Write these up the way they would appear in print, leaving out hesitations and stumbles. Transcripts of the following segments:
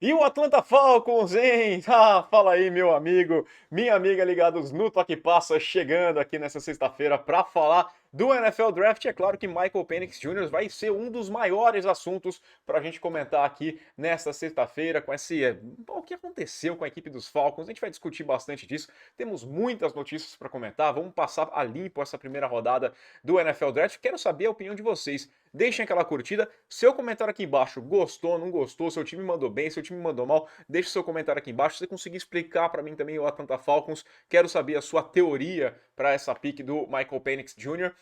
E o Atlanta Falcons, hein? Ah, fala aí, meu amigo, minha amiga ligados no Toque Passa, chegando aqui nessa sexta-feira para falar do NFL Draft. É claro que Michael Penix Jr. vai ser um dos maiores assuntos para a gente comentar aqui nesta sexta-feira com o que aconteceu com a equipe dos Falcons. A gente vai discutir bastante disso. Temos muitas notícias para comentar. Vamos passar a limpo essa primeira rodada do NFL Draft. Quero saber a opinião de vocês. Deixem aquela curtida, seu comentário aqui embaixo, gostou, não gostou, seu time mandou bem, seu time mandou mal, deixe seu comentário aqui embaixo, se você conseguir explicar para mim também o Atlanta Falcons, quero saber a sua teoria para essa pick do Michael Penix Jr.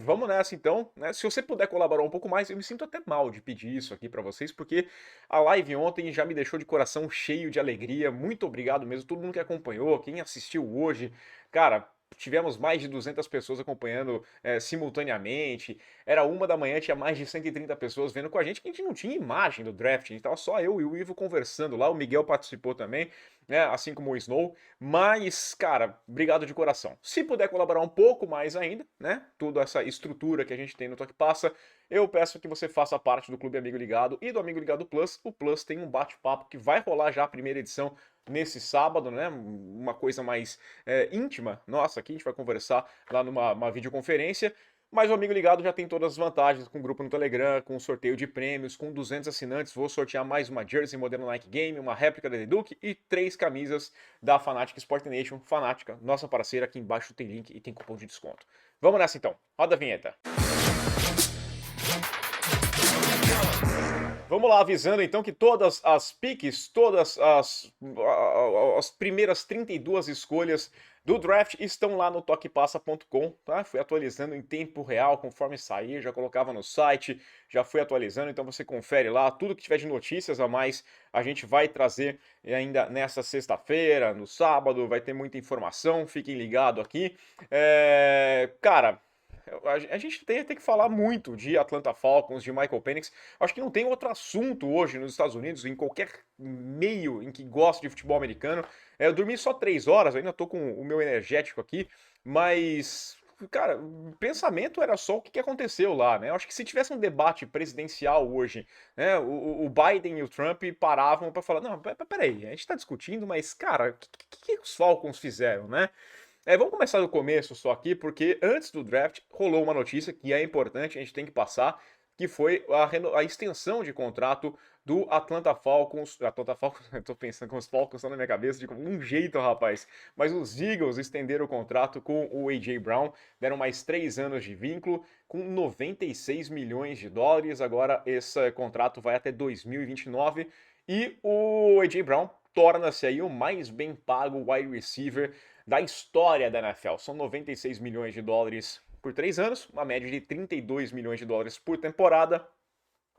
Vamos nessa então, né? Se você puder colaborar um pouco mais, eu me sinto até mal de pedir isso aqui para vocês, porque a live ontem já me deixou de coração cheio de alegria, muito obrigado mesmo, todo mundo que acompanhou, quem assistiu hoje, cara, tivemos mais de 200 pessoas acompanhando simultaneamente. Era 1 da manhã, tinha mais de 130 pessoas vendo com a gente, que a gente não tinha imagem do draft, a gente tava só eu e o Ivo conversando lá, o Miguel participou também, né, assim como o Snow, mas, cara, obrigado de coração. Se puder colaborar um pouco mais ainda, né, toda essa estrutura que a gente tem no Toque Passa, eu peço que você faça parte do Clube Amigo Ligado e do Amigo Ligado Plus. O Plus tem um bate-papo que vai rolar já a primeira edição nesse sábado, né? Uma coisa mais íntima. Nossa, aqui a gente vai conversar lá numa videoconferência. Mas o Amigo Ligado já tem todas as vantagens, com grupo no Telegram, com sorteio de prêmios, com 200 assinantes, vou sortear mais uma jersey modelo Nike Game, uma réplica da The Duke e 3 camisas da Fanatic Sport Nation. Fanática, nossa parceira, aqui embaixo tem link e tem cupom de desconto. Vamos nessa então, roda a vinheta. Vamos lá, avisando então que todas as piques, todas as primeiras 32 escolhas do draft estão lá no toquepassa.com, tá? Fui atualizando em tempo real, conforme sair, já colocava no site, já fui atualizando, então você confere lá, tudo que tiver de notícias a mais, a gente vai trazer ainda nessa sexta-feira, no sábado, vai ter muita informação, fiquem ligados aqui. Cara, a gente tem que falar muito de Atlanta Falcons, de Michael Penix. Acho que não tem outro assunto hoje nos Estados Unidos, em qualquer meio em que gosta de futebol americano. Eu dormi só 3 horas, ainda tô com o meu energético aqui, mas, cara, o pensamento era só o que aconteceu lá, né? Eu acho que se tivesse um debate presidencial hoje, né, o Biden e o Trump paravam para falar, não, peraí, a gente tá discutindo, mas, cara, o que os Falcons fizeram, né? Vamos começar do começo só aqui, porque antes do draft rolou uma notícia que é importante, a gente tem que passar, que foi a extensão de contrato do Atlanta Falcons. Atlanta Falcons, eu tô pensando com os Falcons estão na minha cabeça de um jeito, rapaz. Mas os Eagles estenderam o contrato com o A.J. Brown, deram mais 3 anos de vínculo, com 96 milhões de dólares. Agora esse contrato vai até 2029 e o A.J. Brown torna-se aí o mais bem pago wide receiver da história da NFL. São 96 milhões de dólares por 3 anos, uma média de 32 milhões de dólares por temporada.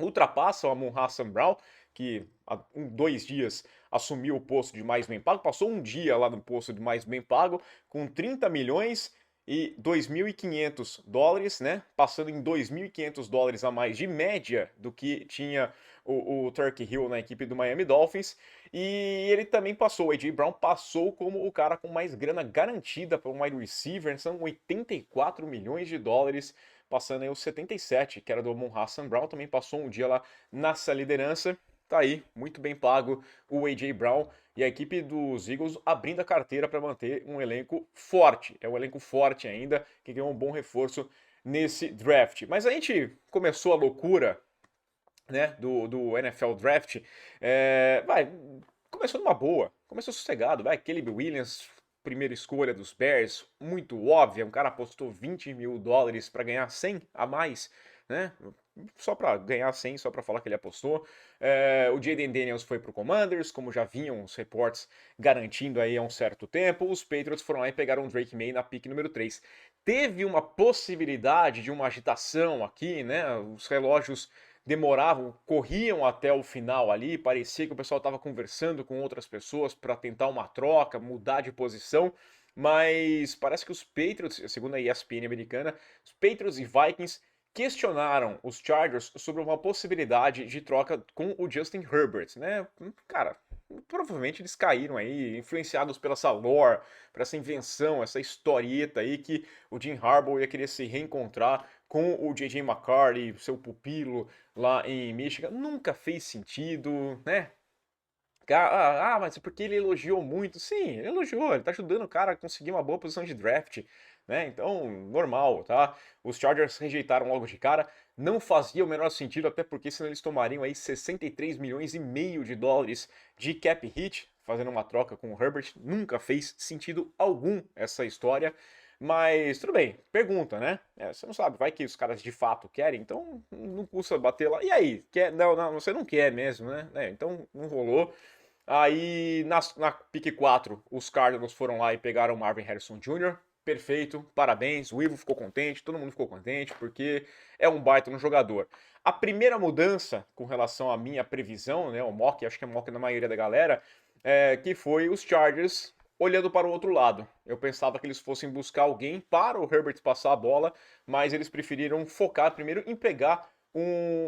Ultrapassa o Amon Hassan Brown, que há 2 dias assumiu o posto de mais bem pago, passou um dia lá no posto de mais bem pago, com 30 milhões e 2.500 dólares, né? Passando em 2.500 dólares a mais de média do que tinha o Turkey Hill na equipe do Miami Dolphins. E ele também passou, o A.J. Brown passou como o cara com mais grana garantida para um wide receiver, são 84 milhões de dólares, passando aí os 77, que era do Amon Hassan Brown, também passou um dia lá nessa liderança. Tá aí, muito bem pago o A.J. Brown e a equipe dos Eagles abrindo a carteira para manter um elenco forte. É um elenco forte ainda, que ganhou um bom reforço nesse draft. Mas a gente começou a loucura, né, do NFL Draft, começou numa boa, começou sossegado, Caleb Williams, primeira escolha dos Bears, muito óbvia, um cara apostou 20 mil dólares para ganhar 100 a mais, né, só para ganhar 100, só para falar que ele apostou. O Jaden Daniels foi pro Commanders, como já vinham os reportes garantindo aí há um certo tempo. Os Patriots foram lá e pegaram o Drake May na pick número 3. Teve uma possibilidade de uma agitação aqui, né? Os relógios demoravam, corriam até o final ali, parecia que o pessoal estava conversando com outras pessoas para tentar uma troca, mudar de posição, mas parece que os Patriots, segundo a ESPN americana, os Patriots e Vikings questionaram os Chargers sobre uma possibilidade de troca com o Justin Herbert, né? Cara, provavelmente eles caíram aí, influenciados pela essa lore, por essa invenção, essa historieta aí que o Jim Harbaugh ia querer se reencontrar com o J.J. McCarthy, seu pupilo lá em Michigan. Nunca fez sentido, né? Mas é porque ele elogiou muito. Sim, ele elogiou, ele tá ajudando o cara a conseguir uma boa posição de draft, né? Então, normal, tá? Os Chargers rejeitaram logo de cara. Não fazia o menor sentido, até porque senão eles tomariam aí 63 milhões e meio de dólares de cap hit, fazendo uma troca com o Herbert. Nunca fez sentido algum essa história. Mas tudo bem, pergunta, né? Você não sabe, vai que os caras de fato querem, então não custa bater lá. E aí? Quer? Não, não, você não quer mesmo, né? Então não rolou. Aí na pick 4, os Cardinals foram lá e pegaram o Marvin Harrison Jr. Perfeito, parabéns. O Ivo ficou contente, todo mundo ficou contente, porque é um baita no jogador. A primeira mudança com relação à minha previsão, né, o mock, acho que é mock da maioria da galera, que foi os Chargers olhando para o outro lado. Eu pensava que eles fossem buscar alguém para o Herbert passar a bola, mas eles preferiram focar primeiro em pegar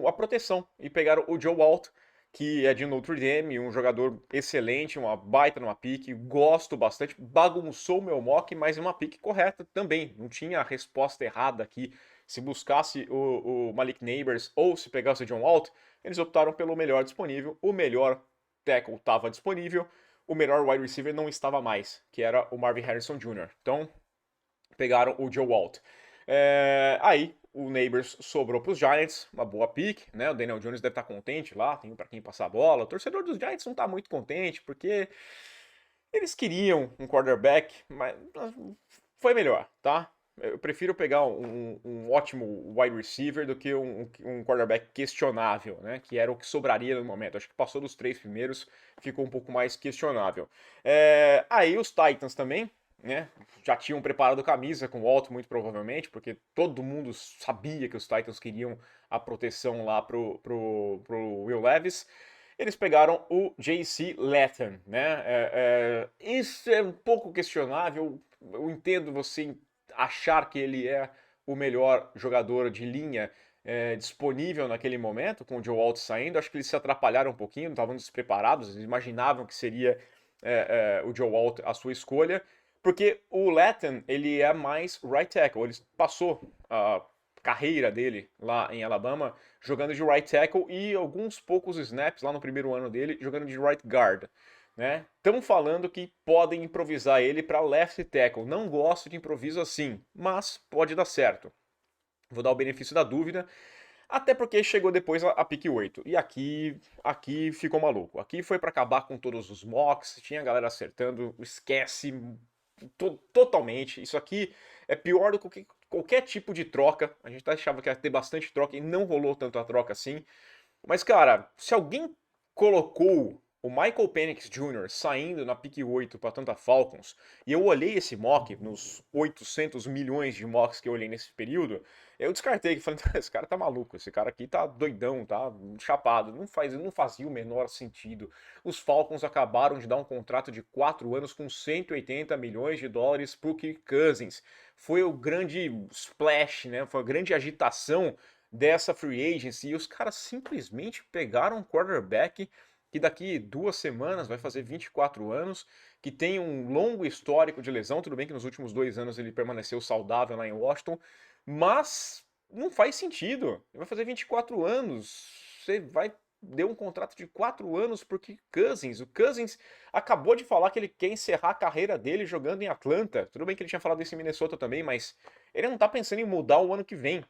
a proteção e pegaram o Joe Alt, que é de Notre Dame, um jogador excelente, uma baita numa pique, gosto bastante, bagunçou o meu mock, mas é uma pique correta também, não tinha a resposta errada aqui. Se buscasse o Malik Neighbors ou se pegasse o John Walt, eles optaram pelo melhor disponível, o melhor tackle estava disponível, o melhor wide receiver não estava mais, que era o Marvin Harrison Jr. Então, pegaram o Joe Walt. Aí, o Neighbors sobrou para os Giants, uma boa pick, né? O Daniel Jones deve estar contente lá, tem para quem passar a bola. O torcedor dos Giants não está muito contente, porque eles queriam um quarterback, mas foi melhor, tá? Eu prefiro pegar um ótimo wide receiver do que um quarterback questionável, né? Que era o que sobraria no momento. Acho que passou dos 3 primeiros, ficou um pouco mais questionável. Aí os Titans também, né? Já tinham preparado camisa com o Alto, muito provavelmente, porque todo mundo sabia que os Titans queriam a proteção lá pro Will Levis. Eles pegaram o J.C. Latham, né? Isso é um pouco questionável. Eu entendo você achar que ele é o melhor jogador de linha disponível naquele momento, com o Joe Alt saindo. Acho que eles se atrapalharam um pouquinho, não estavam despreparados, eles imaginavam que seria o Joe Alt a sua escolha, porque o Latham, ele é mais right tackle, ele passou a carreira dele lá em Alabama jogando de right tackle e alguns poucos snaps lá no primeiro ano dele jogando de right guard. Né? Estão falando que podem improvisar ele para left tackle. Não gosto de improviso assim, mas pode dar certo. Vou dar o benefício da dúvida, até porque chegou depois a pick 8. E aqui ficou maluco. Aqui foi para acabar com todos os mocks, tinha a galera acertando, esquece totalmente. Isso aqui é pior do que qualquer tipo de troca. A gente achava que ia ter bastante troca e não rolou tanto a troca assim. Mas, cara, se alguém colocou o Michael Penix Jr. saindo na pick 8 para Atlanta Falcons, e eu olhei esse mock, nos 800 milhões de mocks que eu olhei nesse período, eu descartei, falei, esse cara tá maluco, esse cara aqui tá doidão, tá chapado, não fazia o menor sentido. Os Falcons acabaram de dar um contrato de 4 anos com 180 milhões de dólares pro Kirk Cousins. Foi o grande splash, né? Foi a grande agitação dessa free agency e os caras simplesmente pegaram um quarterback que daqui 2 semanas vai fazer 24 anos, que tem um longo histórico de lesão, tudo bem que nos últimos 2 anos ele permaneceu saudável lá em Washington, mas não faz sentido. Ele vai fazer 24 anos, você vai deu um contrato de 4 anos porque Cousins, o Cousins acabou de falar que ele quer encerrar a carreira dele jogando em Atlanta. Tudo bem que ele tinha falado isso em Minnesota também, mas ele não tá pensando em mudar o ano que vem.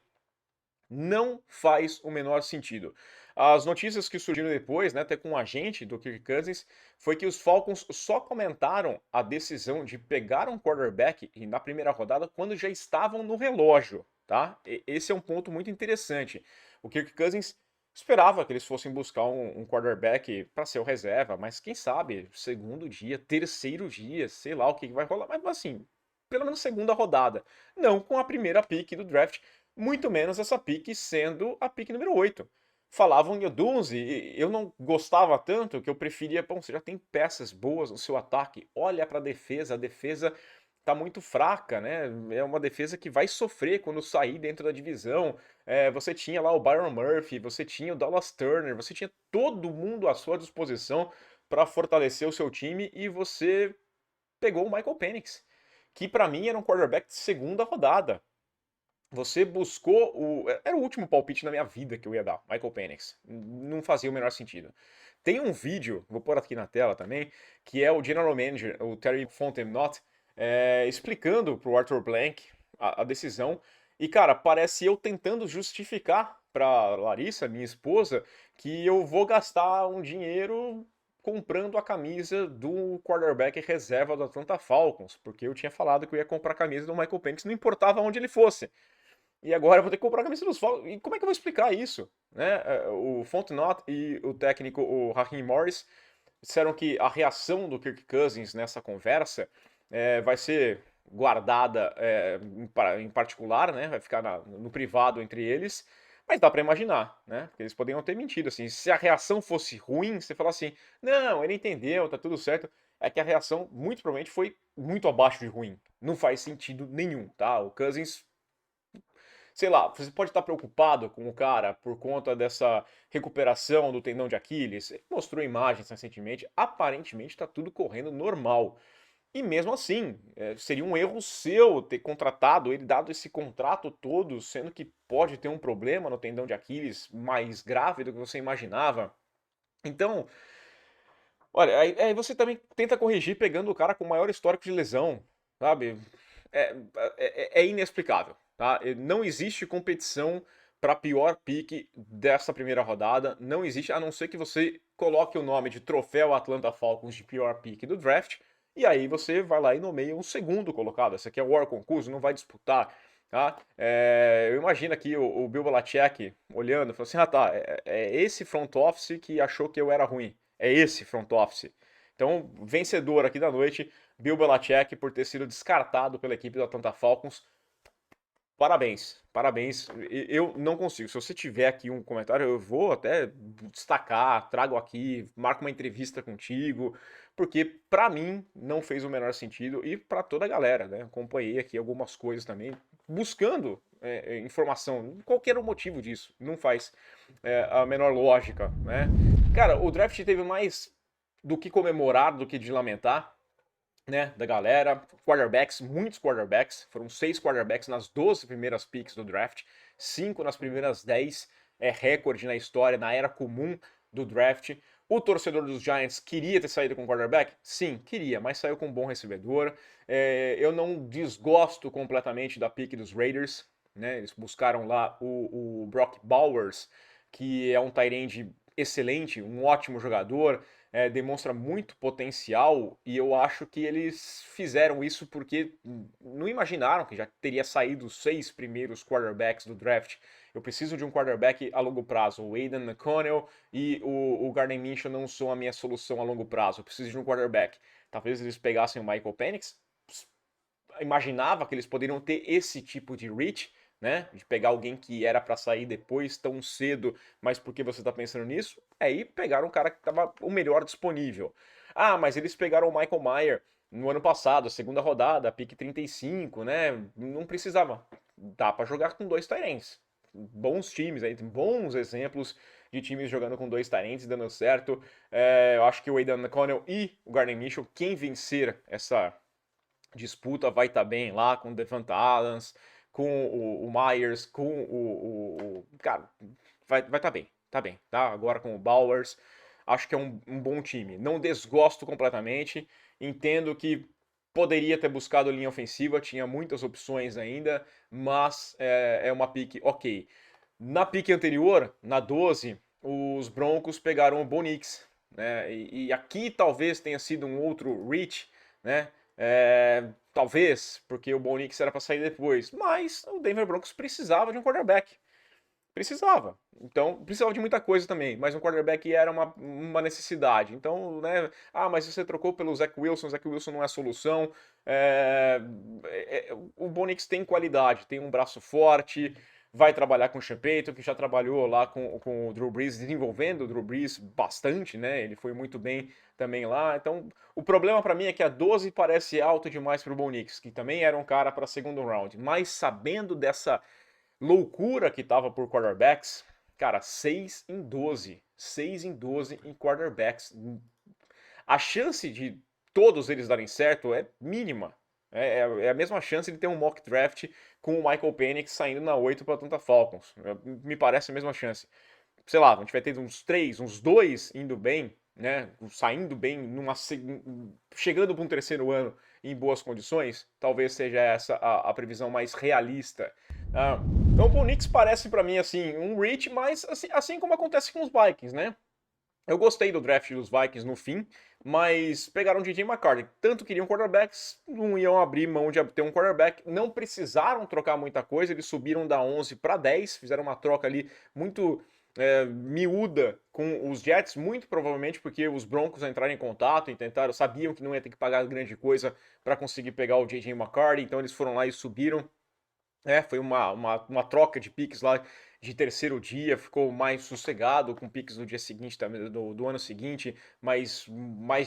Não faz o menor sentido. As notícias que surgiram depois, né, até com um agente do Kirk Cousins, foi que os Falcons só comentaram a decisão de pegar um quarterback na primeira rodada quando já estavam no relógio, tá? Esse é um ponto muito interessante. O Kirk Cousins esperava que eles fossem buscar um quarterback para ser o reserva, mas quem sabe, segundo dia, terceiro dia, sei lá o que vai rolar, mas assim, pelo menos segunda rodada, não com a primeira pick do draft, muito menos essa pick sendo a pick número 8. Falavam em Odunze, e eu não gostava tanto que eu preferia, bom, você já tem peças boas no seu ataque, olha para a defesa tá muito fraca, né? É uma defesa que vai sofrer quando sair dentro da divisão. Você tinha lá o Byron Murphy, você tinha o Dallas Turner, você tinha todo mundo à sua disposição para fortalecer o seu time e você pegou o Michael Penix, que para mim era um quarterback de segunda rodada. Você buscou o. Era o último palpite na minha vida que eu ia dar, Michael Penix. Não fazia o menor sentido. Tem um vídeo, vou pôr aqui na tela também, que é o General Manager, o Terry Fontenot, explicando pro Arthur Blank a decisão. E, cara, parece eu tentando justificar pra Larissa, minha esposa, que eu vou gastar um dinheiro comprando a camisa do quarterback reserva do Atlanta Falcons, porque eu tinha falado que eu ia comprar a camisa do Michael Penix, não importava onde ele fosse. E agora eu vou ter que comprar a camisa dos Falcons. E como é que eu vou explicar isso? Né? O Fontenot e o técnico, o Raheem Morris, disseram que a reação do Kirk Cousins nessa conversa vai ser guardada em particular, né? Vai ficar no privado entre eles. Mas dá pra imaginar, né? Porque eles poderiam ter mentido, assim. Se a reação fosse ruim, você fala assim, não, ele entendeu, tá tudo certo. É que a reação, muito provavelmente, foi muito abaixo de ruim. Não faz sentido nenhum, tá? O Cousins, sei lá, você pode estar preocupado com o cara por conta dessa recuperação do tendão de Aquiles. Ele mostrou imagens recentemente, aparentemente está tudo correndo normal. E mesmo assim, seria um erro seu ter contratado ele, dado esse contrato todo, sendo que pode ter um problema no tendão de Aquiles mais grave do que você imaginava. Então, olha, aí você também tenta corrigir pegando o cara com maior histórico de lesão, sabe? É, é inexplicável, tá? Não existe competição para pior pique dessa primeira rodada, não existe, a não ser que você coloque o nome de troféu Atlanta Falcons de pior pique do draft, e aí você vai lá e nomeia um segundo colocado. Esse aqui é o War Concurso, não vai disputar, tá? Eu imagino aqui o Bill Belichick olhando, falando assim, ah tá, é esse front office que achou que eu era ruim. É esse front office. Então, vencedor aqui da noite, Bill Belichick por ter sido descartado pela equipe do Atlanta Falcons. Parabéns, parabéns. Eu não consigo. Se você tiver aqui um comentário, eu vou até destacar, trago aqui, marco uma entrevista contigo, porque pra mim não fez o menor sentido e pra toda a galera, né? Acompanhei aqui algumas coisas também, buscando informação. Qual que era o motivo disso? Não faz a menor lógica, né? Cara, o draft teve mais do que comemorar, do que de lamentar, né, da galera. Quarterbacks, muitos quarterbacks, foram 6 quarterbacks nas 12 primeiras picks do draft, 5 nas primeiras 10, é recorde na história, na era comum do draft. O torcedor dos Giants queria ter saído com quarterback? Sim, queria, mas saiu com um bom recebedor. Eu não desgosto completamente da pick dos Raiders, né? Eles buscaram lá o Brock Bowers, que é um tight end excelente, um ótimo jogador, demonstra muito potencial e eu acho que eles fizeram isso porque não imaginaram que já teria saído os 6 primeiros quarterbacks do draft. Eu preciso de um quarterback a longo prazo. O Aidan McConnell e o Gardner Minshew não são a minha solução a longo prazo. Eu preciso de um quarterback. Talvez eles pegassem o Michael Penix. Imaginava que eles poderiam ter esse tipo de reach, né? De pegar alguém que era para sair depois tão cedo, mas por que você tá pensando nisso? Aí pegaram um cara que tava o melhor disponível. Ah, mas eles pegaram o Michael Mayer no ano passado, segunda rodada, pique 35, né? Não precisava. Dá para jogar com 2 tight ends. Bons times aí, bons exemplos de times jogando com 2 tight ends dando certo. Eu acho que o Aidan McConnell e o Gardner Minshew, quem vencer essa disputa vai estar bem lá com o Devonta Adams, com o Myers, com cara, vai estar bem, tá bem, tá? Agora com o Bowers, acho que é um bom time. Não desgosto completamente, entendo que poderia ter buscado linha ofensiva, tinha muitas opções ainda, mas é uma pique ok. Na pique anterior, na 12, os Broncos pegaram o Bo Nix, né? E aqui talvez tenha sido um outro reach, né? Talvez, porque o Bo Nix era para sair depois, mas o Denver Broncos precisava de um quarterback. Precisava. Então, precisava de muita coisa também, mas um quarterback era uma necessidade. Então, né, mas você trocou pelo Zach Wilson não é a solução. O Bo Nix tem qualidade, tem um braço forte, vai trabalhar com o Sean Payton, que já trabalhou lá com o Drew Brees, desenvolvendo o Drew Brees bastante, né? Ele foi muito bem também lá. Então, o problema para mim é que a 12 parece alto demais para o Bo Nix, que também era um cara para segundo round. Mas sabendo dessa loucura que tava por quarterbacks, cara, 6 em 12. 6 em 12 em quarterbacks. A chance de todos eles darem certo é mínima. É a mesma chance de ter um mock draft com o Michael Penix saindo na 8 para Atlanta Falcons. Me parece a mesma chance. sei lá, a gente vai ter uns 3, uns 2 indo bem, né? Saindo bem, chegando para um terceiro ano em boas condições, talvez seja essa a previsão mais realista. Ah, então o Knicks parece para mim assim um reach, mas assim como acontece com os Vikings, né? Eu gostei do draft dos Vikings no fim, mas pegaram o DJ McCarthy. Tanto queriam quarterbacks, não iam abrir mão de ter um quarterback, não precisaram trocar muita coisa, eles subiram da 11 para 10, fizeram uma troca ali muito miúda com os Jets, muito provavelmente porque os Broncos entraram em contato e tentaram, sabiam que não ia ter que pagar grande coisa para conseguir pegar o DJ McCarthy, então eles foram lá e subiram. Foi uma troca de piques lá de terceiro dia, ficou mais sossegado com piques no dia seguinte, do ano seguinte, mais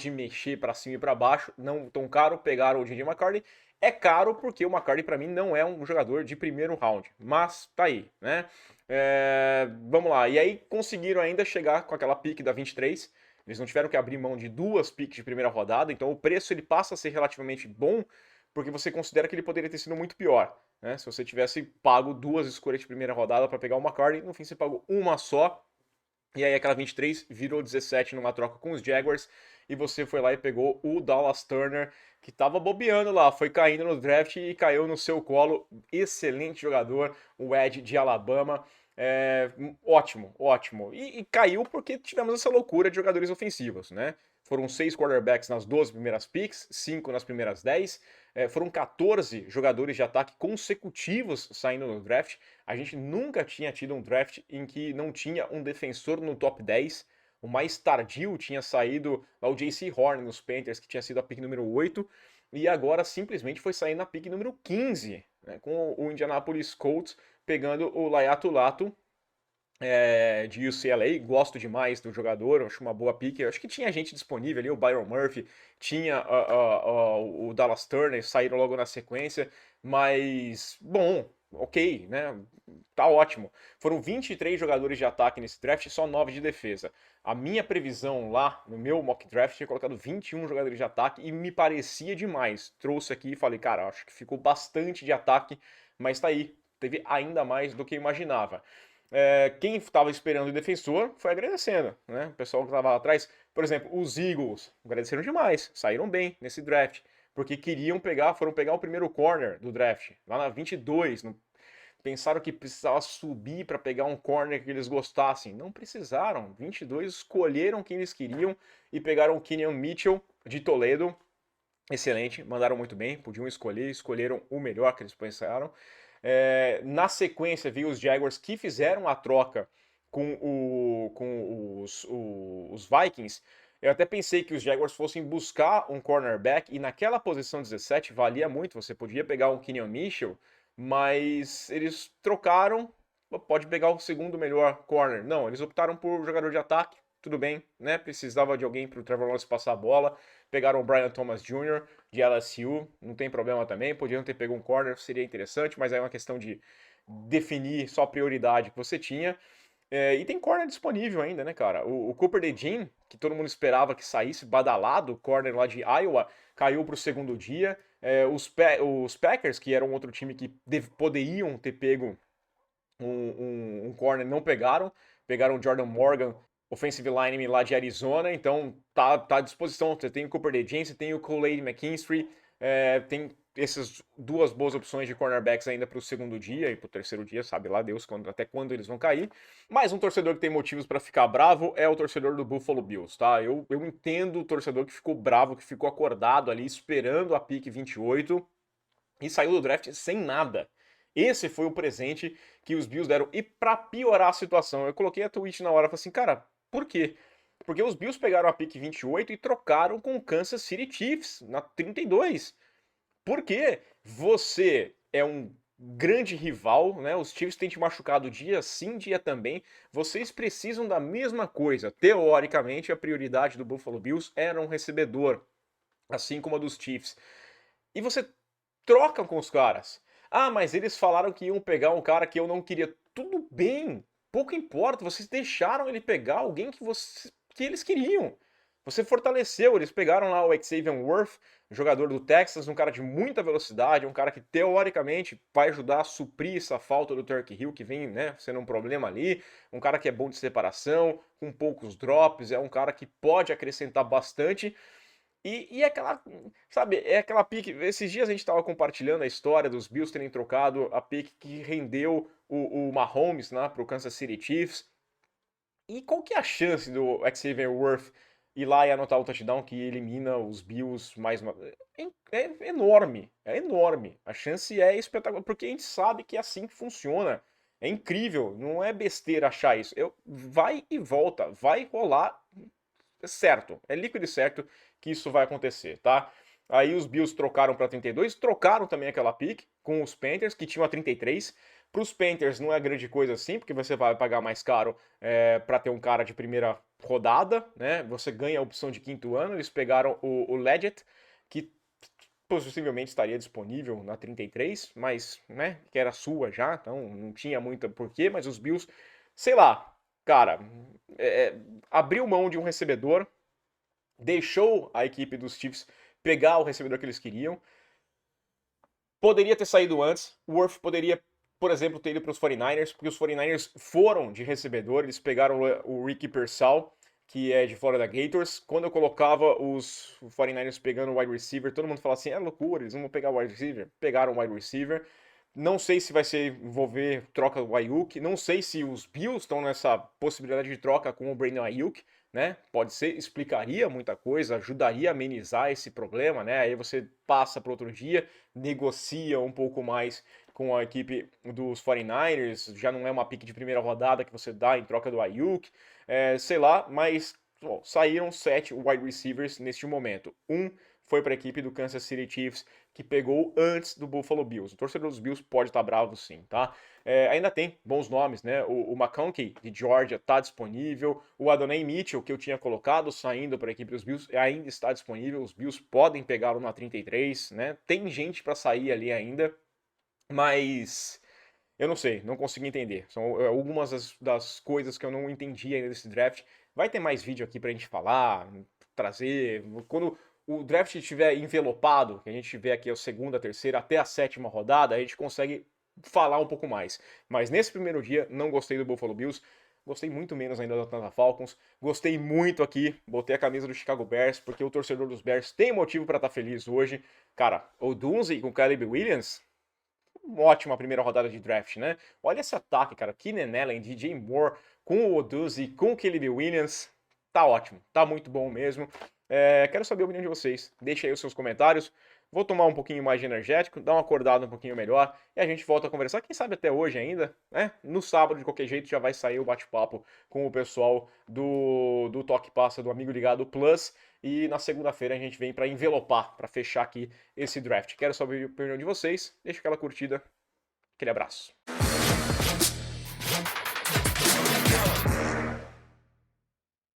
de mexer para cima e para baixo, não tão caro, pegaram o J.J. McCarthy, é caro porque o McCarthy para mim não é um jogador de primeiro round, mas tá aí, né? Vamos lá, e aí conseguiram ainda chegar com aquela pique da 23, eles não tiveram que abrir mão de 2 piques de primeira rodada, então o preço ele passa a ser relativamente bom, porque você considera que ele poderia ter sido muito pior. Né? Se você tivesse pago 2 escolhas de primeira rodada para pegar o McCarthy, no fim você pagou uma só. E aí aquela 23 virou 17 numa troca com os Jaguars. E você foi lá e pegou o Dallas Turner, que estava bobeando lá, foi caindo no draft e caiu no seu colo. Excelente jogador, o Ed de Alabama. Ótimo, ótimo. E caiu porque tivemos essa loucura de jogadores ofensivos, né? Foram 6 quarterbacks nas 12 primeiras picks, 5 nas primeiras 10. Foram 14 jogadores de ataque consecutivos saindo no draft. A gente nunca tinha tido um draft em que não tinha um defensor no top 10. O mais tardio tinha saído lá o J.C. Horn nos Panthers, que tinha sido a pick número 8. E agora simplesmente foi sair na pick número 15, né, com o Indianapolis Colts pegando o Laiatu Latu, de UCLA, gosto demais do jogador, acho uma boa pick. Acho que tinha gente disponível ali, o Byron Murphy, tinha o Dallas Turner, saíram logo na sequência, mas bom, ok, né? Tá ótimo. Foram 23 jogadores de ataque nesse draft e só 9 de defesa. A minha previsão lá no meu mock draft tinha colocado 21 jogadores de ataque e me parecia demais. Trouxe aqui e falei, cara, acho que ficou bastante de ataque, mas tá aí, teve ainda mais do que eu imaginava. Quem estava esperando o defensor foi agradecendo, né? O pessoal que estava lá atrás, por exemplo, os Eagles agradeceram demais, saíram bem nesse draft, porque foram pegar o primeiro corner do draft, lá na 22, pensaram que precisava subir para pegar um corner que eles gostassem, não precisaram, 22 escolheram quem eles queriam e pegaram o Kenyon Mitchell de Toledo, excelente, mandaram muito bem, podiam escolher, escolheram o melhor que eles pensaram. Na sequência, vi os Jaguars que fizeram a troca com os Vikings. Eu até pensei que os Jaguars fossem buscar um cornerback e naquela posição 17 valia muito. Você podia pegar um Kenyon Mitchell, mas eles trocaram. Pode pegar o segundo melhor corner. Não, eles optaram por jogador de ataque. Tudo bem, né? Precisava de alguém para o Trevor Lawrence passar a bola. Pegaram o Brian Thomas Jr. de LSU, não tem problema também. Podiam ter pego um corner, seria interessante, mas aí é uma questão de definir só a prioridade que você tinha. E tem corner disponível ainda, né, cara? O Cooper DeJean, que todo mundo esperava que saísse badalado, corner lá de Iowa, caiu para o segundo dia. Os Packers, que eram outro time que poderiam ter pego um corner, não pegaram. Pegaram o Jordan Morgan, offensive lineman lá de Arizona, então tá à disposição. Você tem o Cooper DeJean, você tem o Kool-Aid McKinstry, tem essas duas boas opções de cornerbacks ainda para o segundo dia e para o terceiro dia, sabe lá Deus até quando eles vão cair. Mas um torcedor que tem motivos para ficar bravo é o torcedor do Buffalo Bills, tá? Eu entendo o torcedor que ficou bravo, que ficou acordado ali esperando a pick 28 e saiu do draft sem nada. Esse foi o presente que os Bills deram. E para piorar a situação, eu coloquei a tweet na hora, falei assim, cara, por quê? Porque os Bills pegaram a pick 28 e trocaram com o Kansas City Chiefs na 32. Por quê? Você é um grande rival, né? Os Chiefs têm te machucado dia sim, dia também. Vocês precisam da mesma coisa. Teoricamente, a prioridade do Buffalo Bills era um recebedor, assim como a dos Chiefs. E você troca com os caras. Ah, mas eles falaram que iam pegar um cara que eu não queria. Tudo bem, pouco importa. Vocês deixaram ele pegar alguém que eles queriam. você fortaleceu, eles pegaram lá o Xavier Worth, jogador do Texas, um cara de muita velocidade, um cara que teoricamente vai ajudar a suprir essa falta do Tyreek Hill, que vem, né, sendo um problema ali, um cara que é bom de separação, com poucos drops, é um cara que pode acrescentar bastante. E é aquela, sabe, é aquela pique. Esses dias a gente estava compartilhando a história dos Bills terem trocado a pique que rendeu o Mahomes, né, para o Kansas City Chiefs. E qual que é a chance do Xavier Worth ir lá e anotar o touchdown que elimina os Bills mais uma... É enorme, é enorme. A chance é espetacular, porque a gente sabe que é assim que funciona. É incrível, não é besteira achar isso. Vai e volta, vai rolar certo, é líquido e certo que isso vai acontecer, tá? Aí os Bills trocaram para 32, trocaram também aquela pick com os Panthers, que tinham a 33. Para os Panthers não é grande coisa assim, porque você vai pagar mais caro para ter um cara de primeira rodada, né? Você ganha a opção de quinto ano. Eles pegaram o Leggett, que possivelmente estaria disponível na 33, mas, né, que era sua já, então não tinha muito porquê, mas os Bills, sei lá, cara, abriu mão de um recebedor, deixou a equipe dos Chiefs pegar o recebedor que eles queriam. Poderia ter saído antes, o Worth poderia, por exemplo, ter ido para os 49ers, porque os 49ers foram de recebedor, eles pegaram o Ricky Pearsall, que é de Florida Gators. Quando eu colocava os 49ers pegando o wide receiver, todo mundo falava assim, é loucura, eles não vão pegar o wide receiver. Pegaram o wide receiver. Não sei se vai ser envolver troca do Ayuk, não sei se os Bills estão nessa possibilidade de troca com o Brandon Ayuk, né? Pode ser, explicaria muita coisa, ajudaria a amenizar esse problema, né? Aí você passa para outro dia, negocia um pouco mais com a equipe dos 49ers, já não é uma pique de primeira rodada que você dá em troca do Ayuk, sei lá, mas bom, saíram 7 wide receivers neste momento. Foi para a equipe do Kansas City Chiefs, que pegou antes do Buffalo Bills. O torcedor dos Bills pode estar bravo sim, tá? Ainda tem bons nomes, né? O McConkey, de Georgia, está disponível. O Adonai Mitchell, que eu tinha colocado saindo para a equipe dos Bills, ainda está disponível. Os Bills podem pegá-lo na 33, né? Tem gente para sair ali ainda, mas eu não sei, não consigo entender. São algumas das coisas que eu não entendi ainda desse draft. Vai ter mais vídeo aqui pra gente falar, trazer. Quando o draft estiver envelopado, que a gente tiver aqui a segunda, a terceira, até a sétima rodada, a gente consegue falar um pouco mais. Mas nesse primeiro dia, não gostei do Buffalo Bills. Gostei muito menos ainda da Atlanta Falcons. Gostei muito aqui, botei a camisa do Chicago Bears, porque o torcedor dos Bears tem motivo para estar feliz hoje. Cara, o Dunze com o Caleb Williams, uma ótima primeira rodada de draft, né? Olha esse ataque, cara. Keenan Allen, DJ Moore, com o Oduzzi, com o Caleb Williams. Tá ótimo, tá muito bom mesmo. Quero saber a opinião de vocês. Deixa aí os seus comentários. Vou tomar um pouquinho mais de energético, dar uma acordada um pouquinho melhor e a gente volta a conversar. Quem sabe até hoje ainda, né? No sábado, de qualquer jeito, já vai sair o bate-papo com o pessoal do Toque Passa, do Amigo Ligado Plus. E na segunda-feira a gente vem para envelopar, para fechar aqui esse draft. Quero saber a opinião de vocês. Deixa aquela curtida. Aquele abraço.